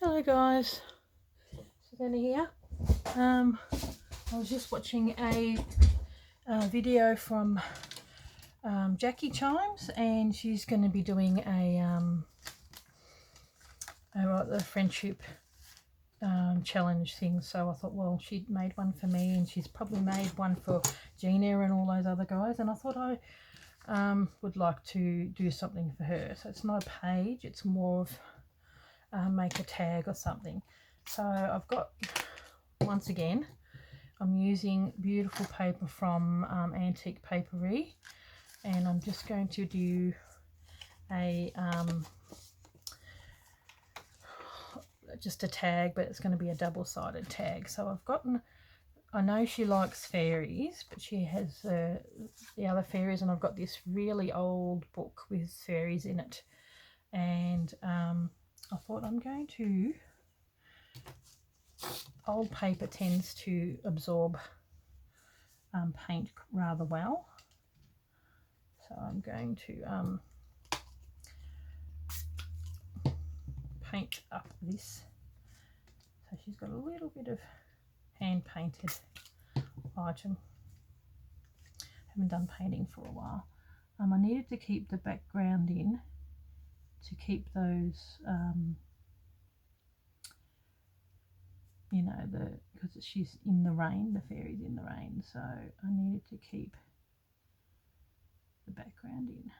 Hello guys, Susanna here. I was just watching a video from Jacqui Chimes, and she's going to be doing the friendship challenge thing. So I thought, well, she'd made one for me, and she's probably made one for Gina and all those other guys. And I thought I would like to do something for her. So it's not a page; it's more of make a tag or something. So I've got, once again, I'm using beautiful paper from Antique Papery, and I'm just going to do a just a tag, but it's going to be a double-sided tag. So I've gotten, I know she likes fairies, but she has the other fairies, and I've got this really old book with fairies in it, and I thought I'm going to, old paper tends to absorb paint rather well, so I'm going to paint up this. So she's got a little bit of hand painted item. Haven't done painting for a while. I needed to keep the background in to keep those you know, because she's in the rain, the fairy's in the rain, so I needed to keep the background in.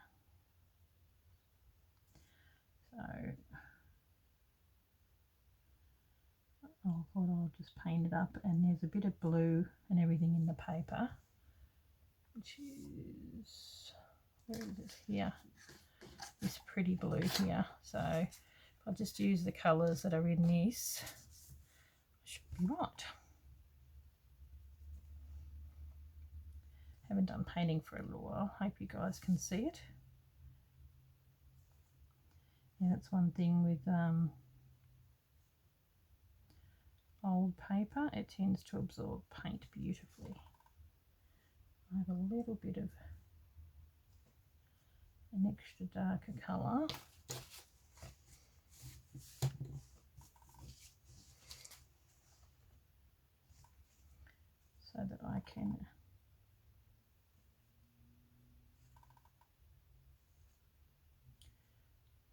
So I thought I'll just paint it up, and there's a bit of blue and everything in the paper, which is, where is it? Here, this pretty blue here. So if I just use the colours that are in this, I should be right. Haven't done painting for a little while. Hope you guys can see it. And that's one thing with old paper, it tends to absorb paint beautifully. I have a little bit of an extra darker colour. So that I can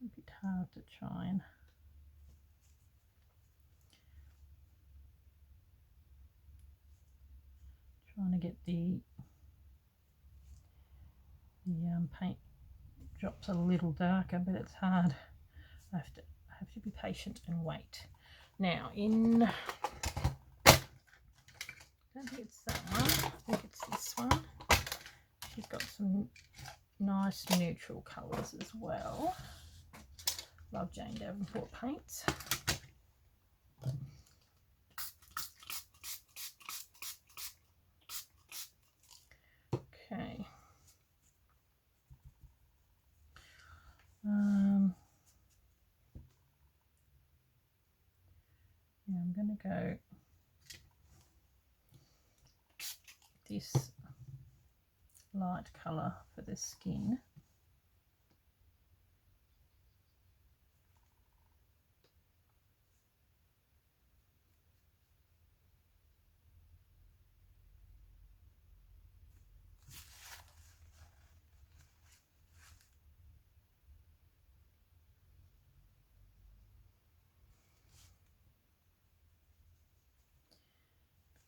a bit hard to try and trying to get the paint drops a little darker, but it's hard. I have to be patient and wait. Now in, I don't think it's that one, I think it's this one. She's got some nice neutral colours as well. Love Jane Davenport paints. Okay. Yeah, I'm going to go this light colour for the skin.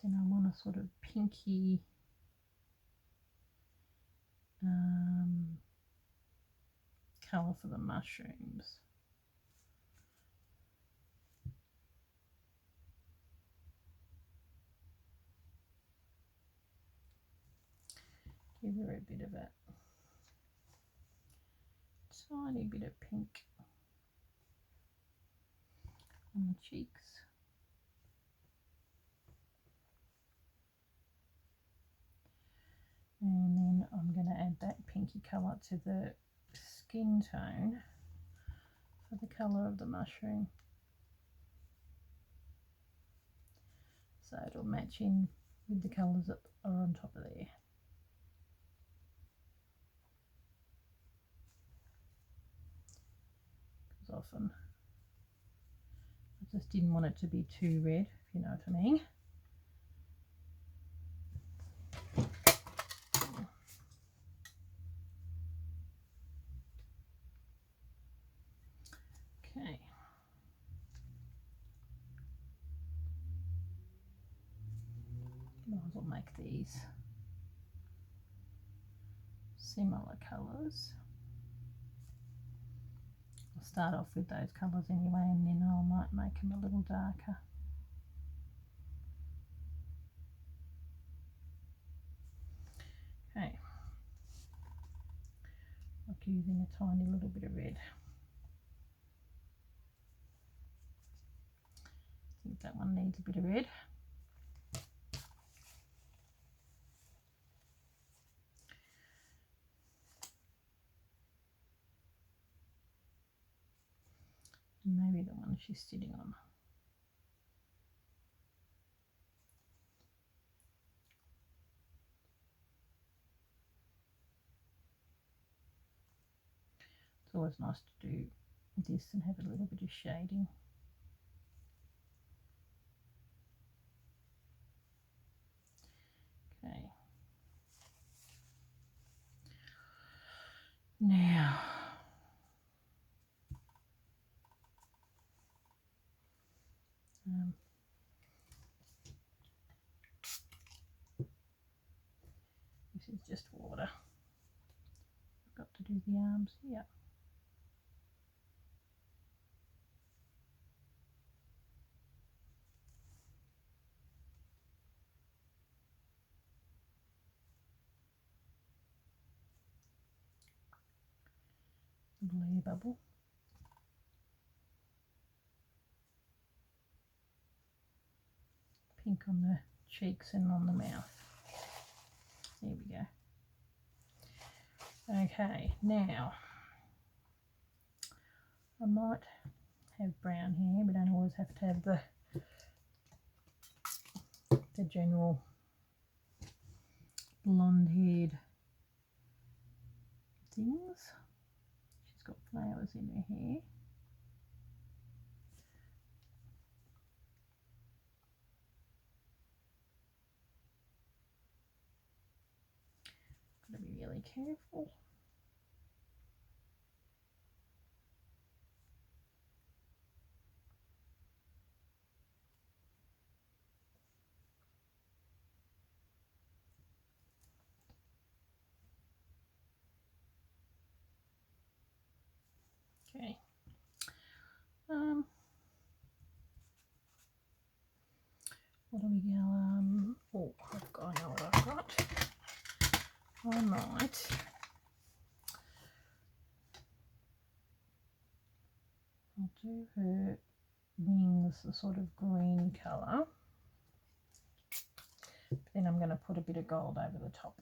Then I want a sort of pinky colour for the mushrooms. Give her a bit of a tiny bit of pink on the cheeks. And then I'm going to add that pinky colour to the skin tone for the colour of the mushroom. So it'll match in with the colours that are on top of there. Because often I Just didn't want it to be too red, if you know what I mean. Okay. Might as well make these similar colours. I'll start off with those colours anyway, and then I might make them a little darker. Okay, like using a tiny little bit of red. I think that one needs a bit of red. And maybe the one she's sitting on. It's always nice to do this and have a little bit of shading. Okay. Now, this is just water. I've got to do the arms here. Little air bubble. Pink on the cheeks and on the mouth. There we go. Okay, now I might have brown hair. We don't always have to have the general blonde-haired things. She's got flowers in her hair. Got to be really careful. Okay. What do we go? Oh, I know what I've got. I might I'll do her wings a sort of green colour. Then I'm going to put a bit of gold over the top.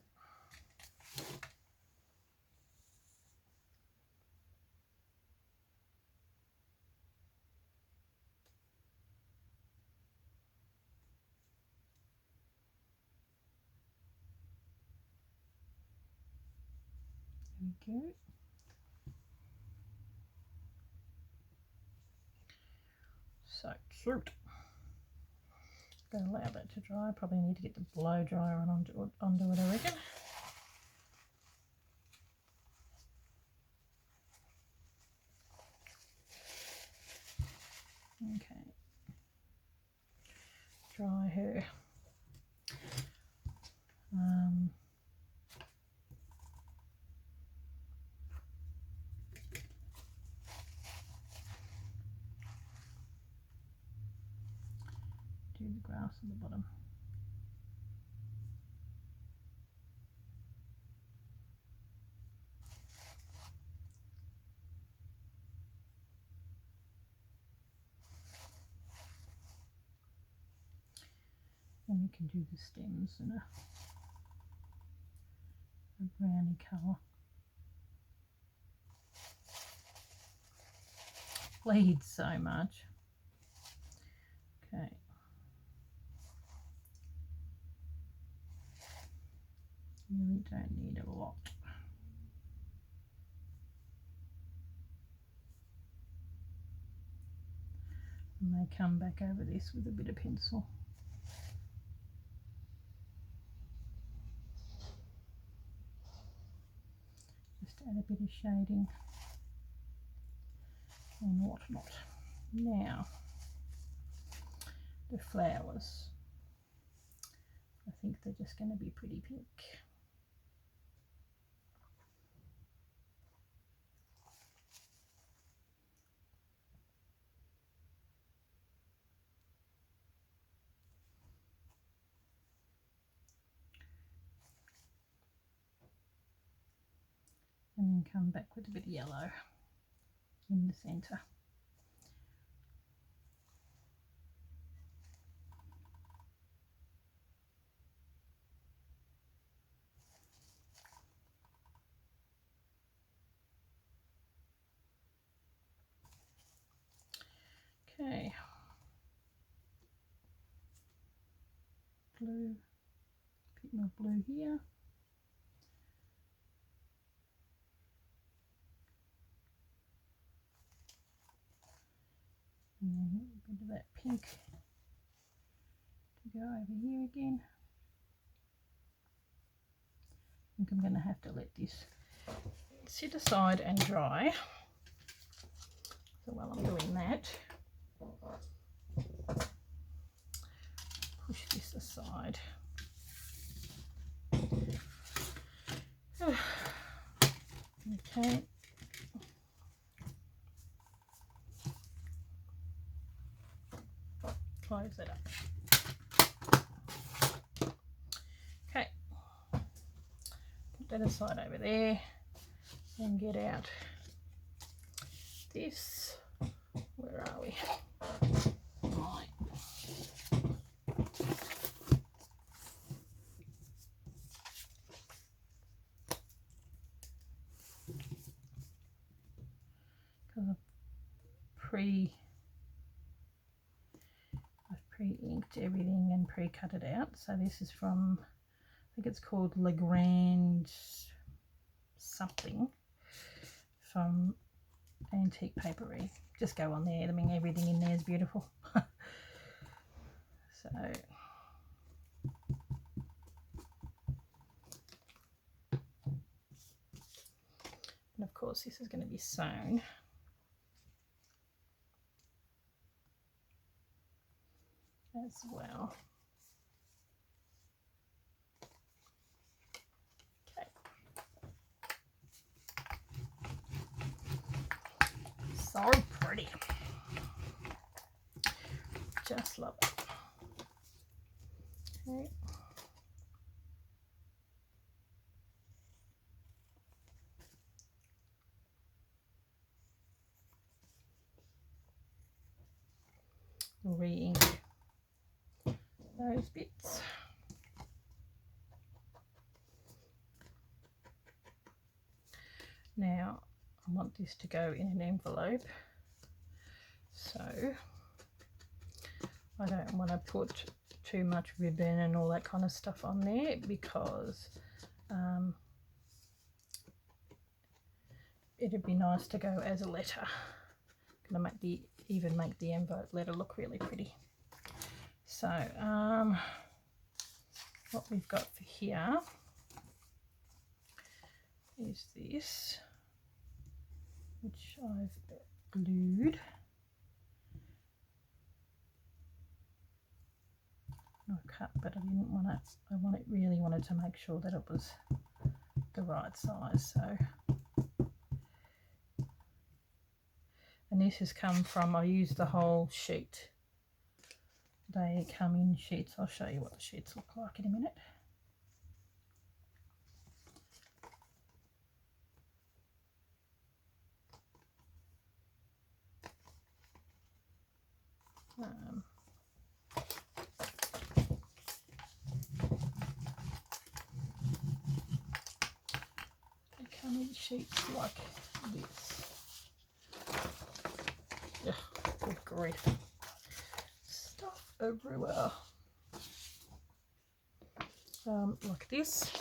There we go. So cute. Going to allow that to dry. Probably need to get the blow dryer onto it, I reckon. Okay. Dry her. Do the grass at the bottom. And you can do the stems in a browny colour. Bleeds so much. Okay. Really don't need a lot. and they come back over this with a bit of pencil. Just add a bit of shading and whatnot. Now, the flowers, I think they're just going to be pretty pink. And then come back with a bit of yellow in the centre. Okay, blue, a bit more blue here. And then a bit of that pink to go over here again. I think I'm going to have to let this sit aside and dry. So while I'm doing that, push this aside. Okay. Close that up. Okay. Put that aside over there and get out this. Where are we? Right. Because I've pre-inked everything and pre-cut it out. So this is from, I think it's called Legrand something, from Antique Papery. Just go on there. I mean, everything in there is beautiful. So and of course this is going to be sewn. As well. Okay. So pretty. Just love it. Okay. Re-ink those bits. Now I want this to go in an envelope, so I don't want to put too much ribbon and all that kind of stuff on there, because it'd be nice to go as a letter. Gonna even make the envelope letter look really pretty. So what we've got for here is this, which I've glued. I cut, but I didn't want it. Really wanted to make sure that it was the right size. So, and this has come from, I used the whole sheet. They come in sheets. I'll show you what the sheets look like in a minute. They come in sheets like this. Yeah, good grief. Stuff everywhere. Like this.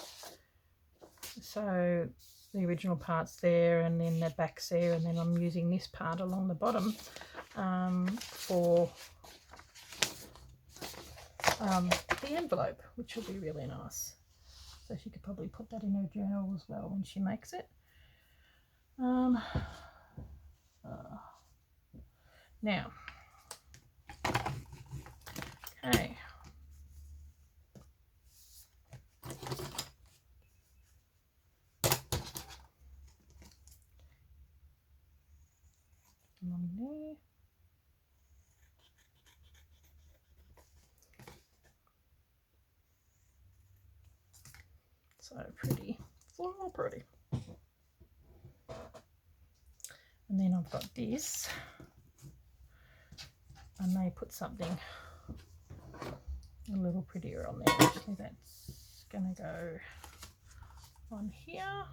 So the original part's there, and then the back's there, and then I'm using this part along the bottom for the envelope, which will be really nice. So she could probably put that in her journal as well when she makes it. Now, okay. Along there. So pretty, so pretty. And then I've got this. I may put something a little prettier on there. Actually, that's going to go on here.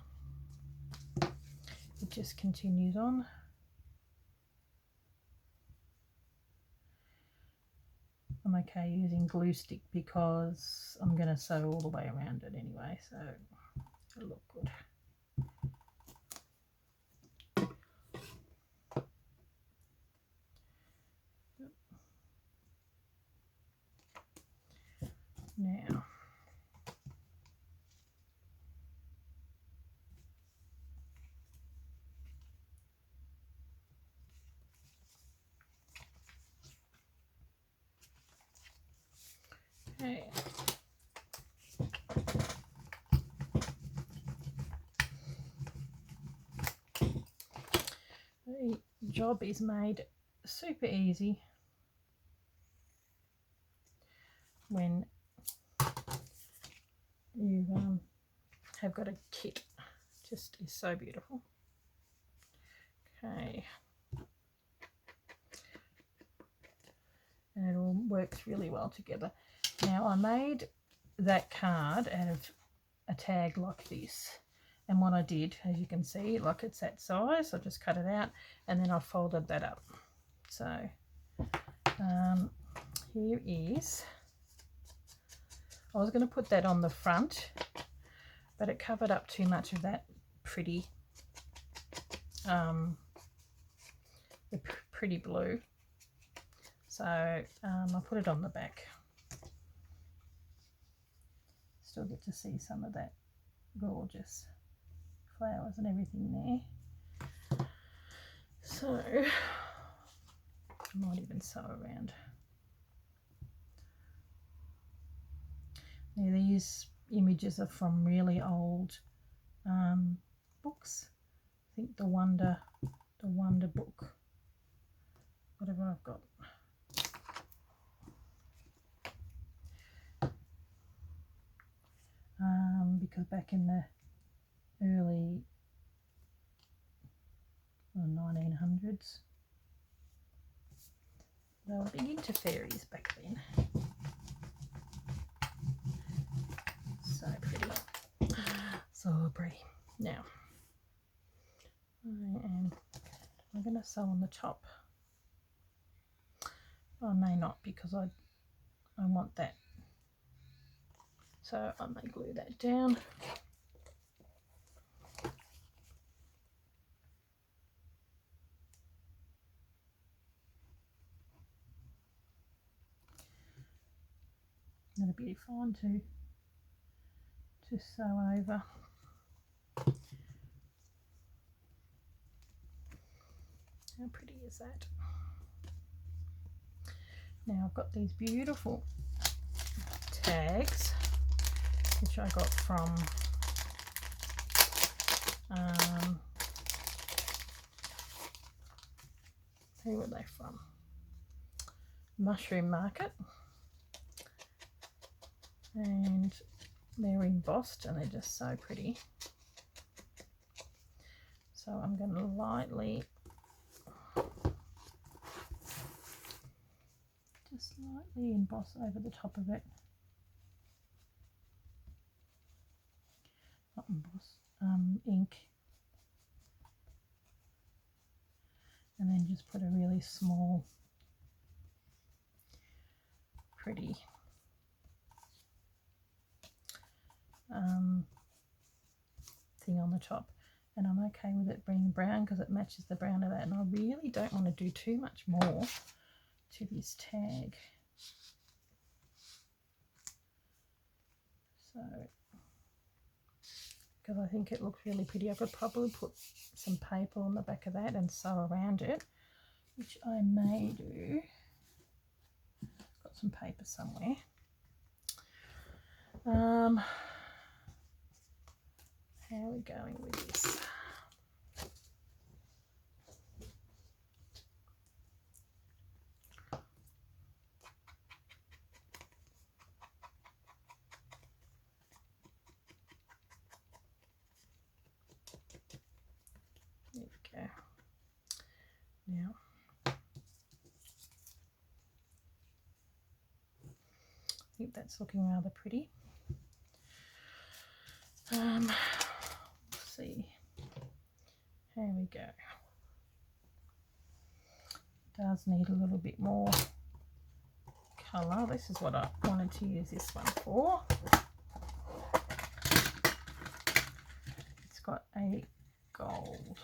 It just continues on. I'm okay using glue stick because I'm going to sew all the way around it anyway, so it'll look good. Now, okay. The job is made super easy when you have got a kit. Just is so beautiful. Okay, and it all works really well together. Now I made that card out of a tag like this, and what I did, as you can see, like it's that size, I just cut it out and then I folded that up. So here is, I was going to put that on the front, but it covered up too much of that pretty the pretty blue, so I put it on the back. Still get to see some of that gorgeous flowers and everything there. So I might even sew around. Now these images are from really old books. I think the Wonder book, whatever I've got. Because back in the early 1900s, they were big into fairies back then. So pretty, so pretty. Now I'm going to sew on the top. I may not, because I want that, so I may glue that down. That'll be fine to sew over. How pretty is that? Now I've got these beautiful tags, which I got from who were they from? Mushroom Market, and they're embossed and they're just so pretty. So I'm going to lightly emboss over the top of it. Not emboss, ink. And then just put a really small, pretty thing on the top. and I'm okay with it being brown because it matches the brown of that, and I really don't want to do too much more to this tag. So, because I think it looks really pretty, I could probably put some paper on the back of that and sew around it, which I may do. Got some paper somewhere. How are we going with this? There we go. Now, I think that's looking rather pretty. Let's see. Here we go. Does need a little bit more colour. This is what I wanted to use this one for. It's got a gold,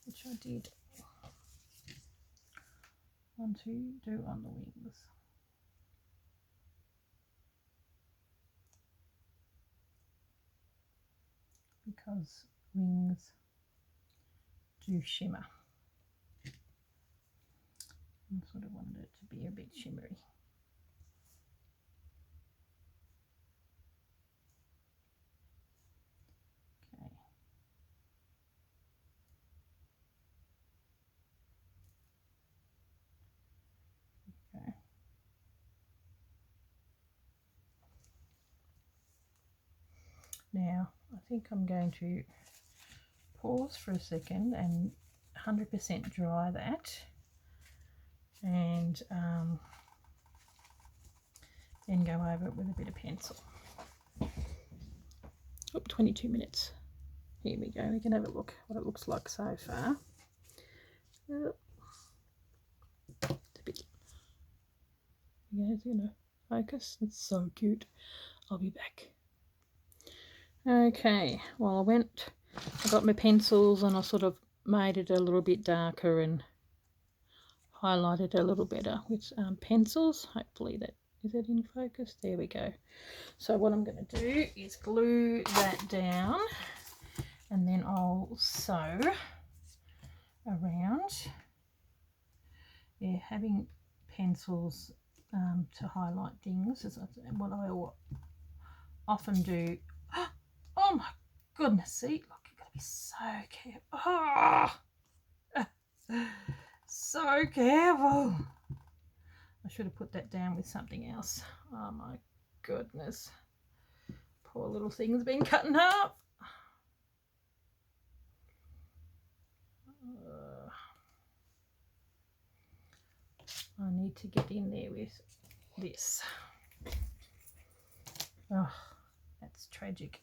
which I did want to do on the wings. Because wings do shimmer. I sort of wanted it to be a bit shimmery. Okay. Okay. Now, I think I'm going to pause for a second and 100% dry that, and then go over it with a bit of pencil. Oh, 22 minutes. Here we go. We can have a look what it looks like so far. It's a bit, yeah, it's gonna focus. It's so cute. I'll be back. Okay, well, I got my pencils and I sort of made it a little bit darker and highlighted a little better with pencils. Hopefully that, is it in focus? There we go. So what I'm going to do is glue that down, and then I'll sew around. Yeah, having pencils to highlight things is what I often do. Oh my goodness, see, look, you've got to be so careful. Oh, so careful. I should have put that down with something else. Oh my goodness. Poor little thing's been cut in half. I need to get in there with this. Oh, that's tragic.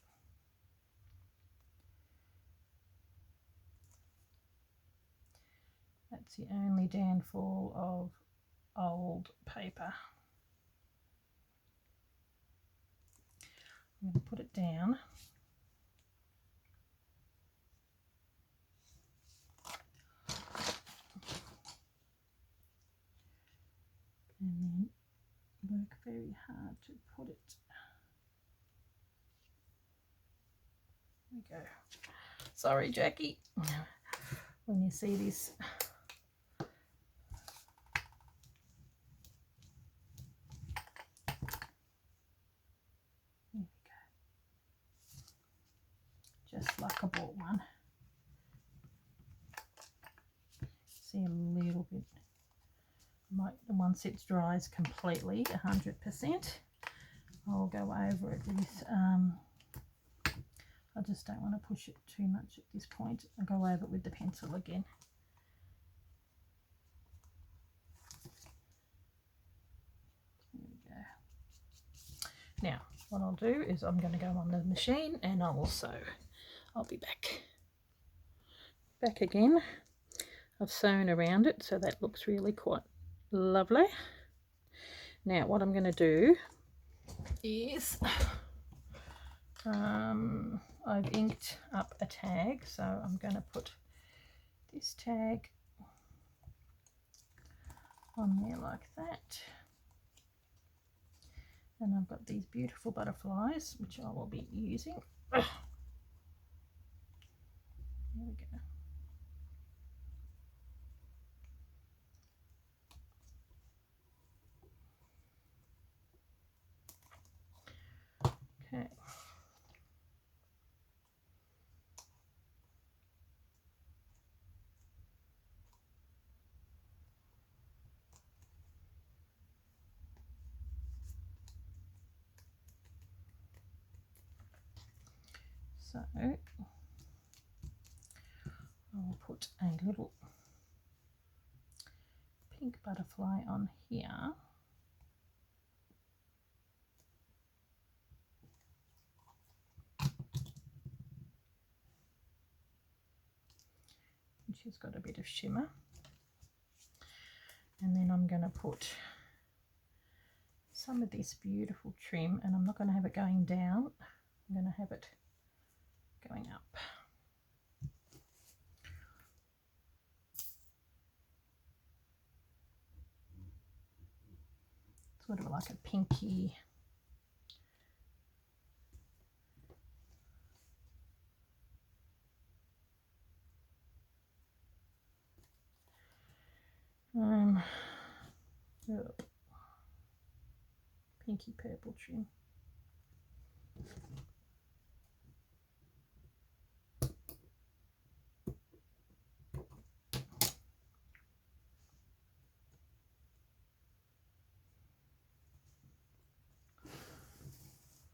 That's the only downfall of old paper. I'm going to put it down. And then work very hard to put it. There we go. Sorry, Jackie. When you see this. There we go. Just like I bought one. See a little bit. Once it dries completely, 100%, I'll go over it with, I just don't want to push it too much at this point. I'll go over it with the pencil again. There we go. Now, what I'll do is I'm going to go on the machine and I will sew. I'll be back. Back again. I've sewn around it, so that looks really quite lovely. Now what I'm going to do is I've inked up a tag, so I'm going to put this tag on there like that. And I've got these beautiful butterflies, which I will be using. There we go. Okay. So I'll put a little pink butterfly on here. And she's got a bit of shimmer. And then I'm going to put some of this beautiful trim, and I'm not going to have it going down. I'm going to have it going up. Sort of like a pinky pinky purple trim.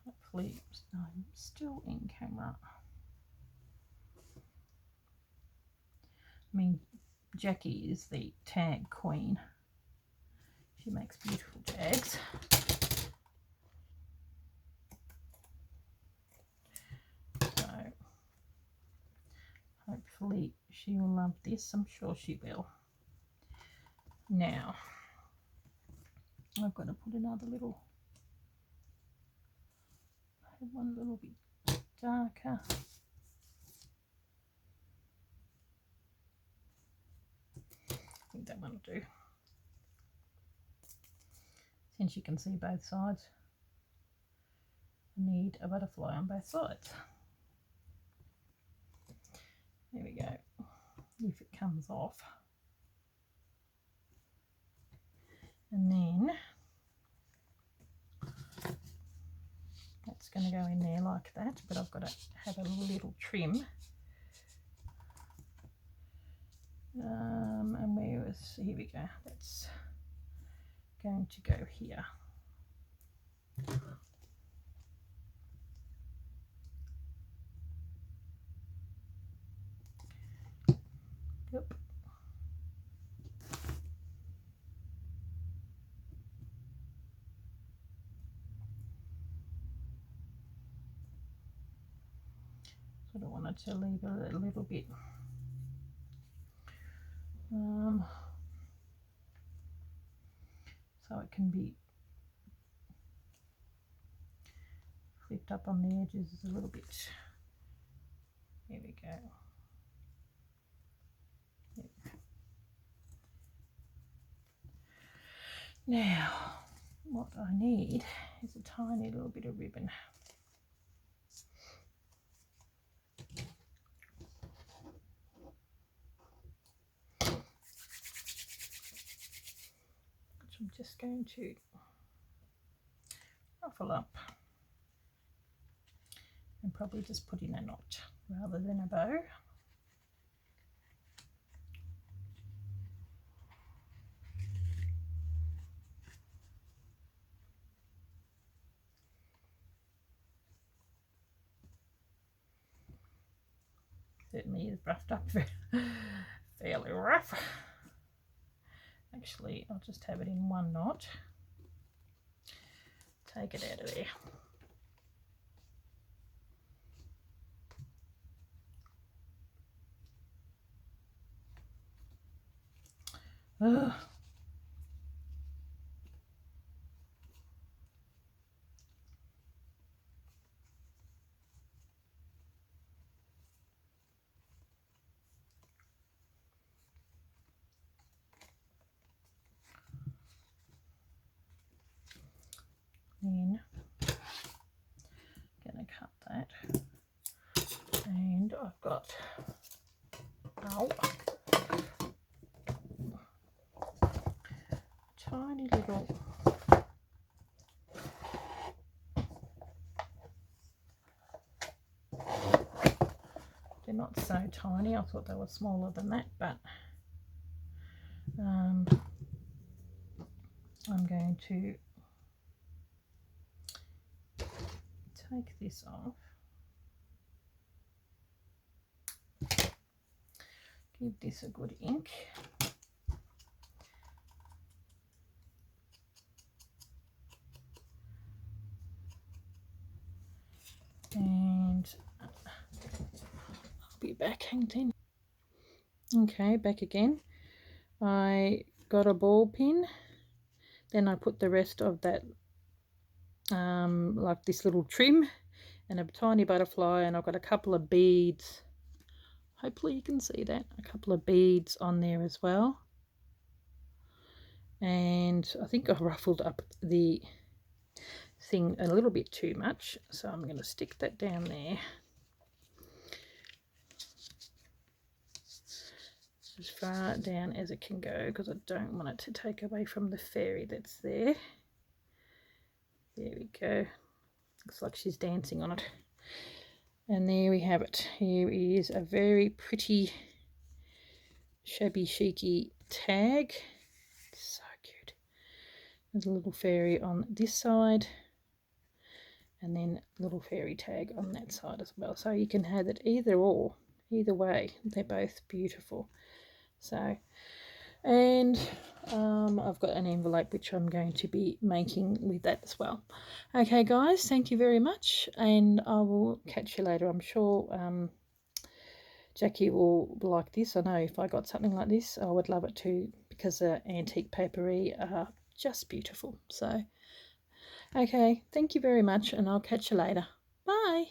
Hopefully I'm still in camera. I mean, Jacqui is the tag queen. She makes beautiful tags. So hopefully she will love this. I'm sure she will. Now I've got to put another little, one a little bit darker. I think that one will do. Since you can see both sides, I need a butterfly on both sides. There we go. If it comes off. And then that's going to go in there like that, but I've got to have a little trim. And where was, here we go, that's going to go here. Yep. Sort of wanted to leave a little bit so it can be flipped up on the edges a little bit. There we go. Yep. Now what I need is a tiny little bit of ribbon. I'm just going to ruffle up and probably just put in a knot rather than a bow. Certainly is roughed up fairly rough. Actually, I'll just have it in one knot. Take it out of there. Ugh. tiny little they're not so tiny. I thought they were smaller than that, but I'm going to take this off, give this a good ink, and I'll be back, hang on. Okay, back again. I got a ball pin, then I put the rest of that like this little trim and a tiny butterfly, and I've got a couple of beads, hopefully you can see that, a couple of beads on there as well. And I think I ruffled up the thing a little bit too much, so I'm going to stick that down there as far down as it can go, because I don't want it to take away from the fairy that's there. There we go. Looks like she's dancing on it. And there we have it. Here is a very pretty shabby chicy tag. So cute. There's a little fairy on this side, and then a little fairy tag on that side as well. So you can have it either or, either way. They're both beautiful. So, and I've got an envelope which I'm going to be making with that as well. Okay guys, thank you very much, and I will catch you later. I'm sure Jacqui will like this. I know if I got something like this, I would love it too, because the antique papery are just beautiful. So okay, thank you very much, and I'll catch you later. Bye.